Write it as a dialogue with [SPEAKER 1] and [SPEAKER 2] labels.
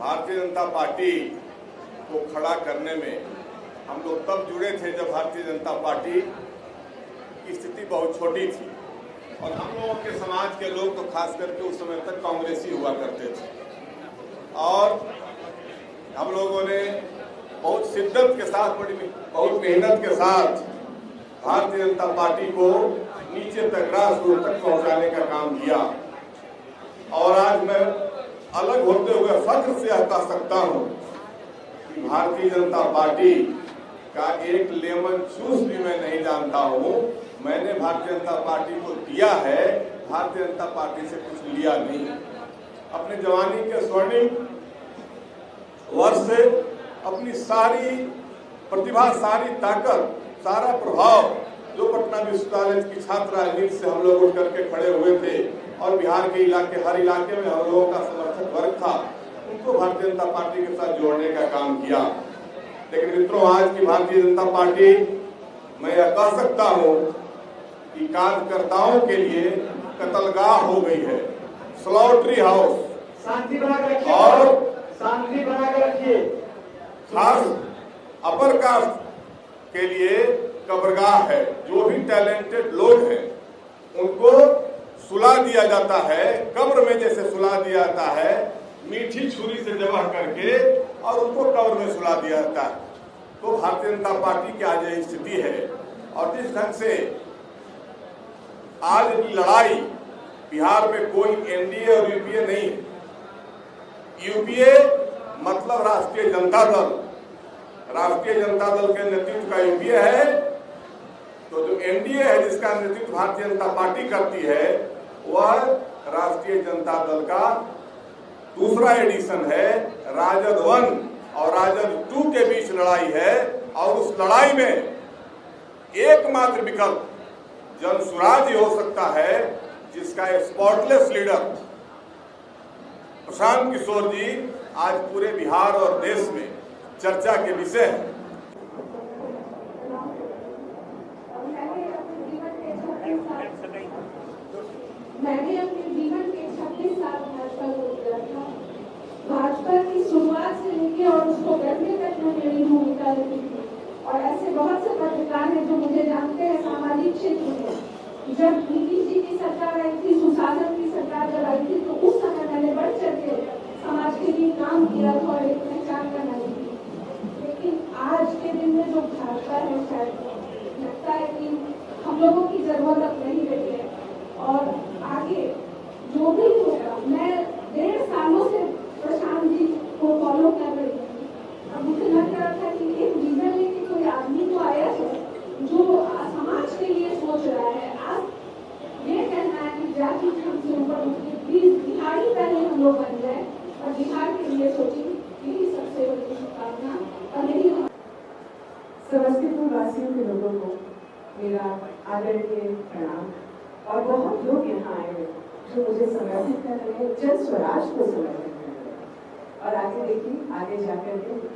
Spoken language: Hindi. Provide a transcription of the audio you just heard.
[SPEAKER 1] भारतीय जनता पार्टी को खड़ा करने में हम लोग तब जुड़े थे जब भारतीय जनता पार्टी की स्थिति बहुत छोटी थी और हम लोगों के समाज के लोग तो खास करके उस समय तक कांग्रेसी हुआ करते थे और हम लोगों ने बहुत शिद्दत के साथ बहुत मेहनत के साथ भारतीय जनता पार्टी को नीचे तक ग्रास रूट तक पहुंचाने का काम किया। और आज मैं अलग होते हुए फख्र से कह सकता हूं कि भारतीय जनता पार्टी का एक लेमन जूस भी मैं नहीं जानता हूं। मैंने भारतीय जनता पार्टी को दिया है, भारतीय जनता पार्टी से कुछ लिया नहीं। अपने जवानी के स्वर्णिम वर्ष से अपनी सारी प्रतिभा, सारी ताकत, सारा प्रभाव जो पटना विश्वविद्यालय की छात्र राजनीति से हम लोग उठ करके खड़े हुए थे और बिहार के इलाके, हर इलाके में हम लोगों का समर्थक वर्ग था, उनको भारतीय जनता पार्टी के साथ जोड़ने का काम किया। लेकिन मित्रों, आज की भारतीय जनता पार्टी, मैं यह कह सकता हूं कि कार्यकर्ताओं के लिए कत्लगाह हो गई है, स्लॉटरी हाउस।
[SPEAKER 2] शांति बना के रखिए
[SPEAKER 1] और
[SPEAKER 2] शांति बना के रखिए।
[SPEAKER 1] खास अपर कास्ट के लिए कब्रगाह है। जो भी टैलेंटेड लोग हैं उनको सुला दिया जाता है, कब्र में जैसे सुला दिया जाता है, मीठी छुरी से जबह करके और उनको कब्र में सुला दिया जाता है। तो भारतीय जनता पार्टी की आज यही स्थिति है। और जिस ढंग से आज की लड़ाई, बिहार में कोई एनडीए और यूपीए नहीं है। यूपीए मतलब राष्ट्रीय जनता दल, राष्ट्रीय जनता दल के नेतृत्व का यूपीए है। तो जो एनडीए है, जिसका नेतृत्व भारतीय जनता पार्टी करती है, वह राष्ट्रीय जनता दल का दूसरा एडिशन है। राजद 1 और राजद 2 के बीच लड़ाई है और उस लड़ाई में एकमात्र विकल्प जनसुराज ही हो सकता है, जिसका स्पॉटलेस लीडर प्रशांत किशोर जी आज पूरे बिहार और देश में चर्चा के विषय है।
[SPEAKER 3] मैंने अपने जीवन के 26 साल भाजपा को दिया था। भाजपा की शुरुआत से लेकर और उसको करने तक में मेरी भूमिका रही थी। और ऐसे बहुत से पत्रकार हैं जो मुझे जानते हैं सामाजिक क्षेत्र में। जब नीतीश जी की सरकार आई थी, सुशासन की सरकार जब आई थी, तो उस समय मैंने बढ़ चढ़ के समाज के लिए काम किया था और एक पहचान बनाई थी। लेकिन आज के दिन में जो भाजपा है, शायद लगता है कि हम लोगों की जरूरत अब नहीं रही है। और आगे जो भी होगा, मैं 1.5 सालों से प्रशांत जी को फॉलो कर रही हूँ। अब मुझे लग रहा था कि एक विजन लेके कोई आदमी तो आया है जो समाज के लिए सोच रहा है। आज ये कहना है कि जाति धर्म से ऊपर उठके प्लीज बिहारी पहले हम लोग बन जाए और बिहार के लिए सोचें। यही सबसे बड़ी शुभकामना। और यही
[SPEAKER 4] समस्तीपुर वासियों के लोगों को मेरा आदरणीय प्रणाम। और बहुत लोग यहाँ आए हैं जो मुझे समर्पित कर रहे हैं, जन स्वराज को समर्पित कर रहे हैं। और आगे देखिए, आगे जाकर के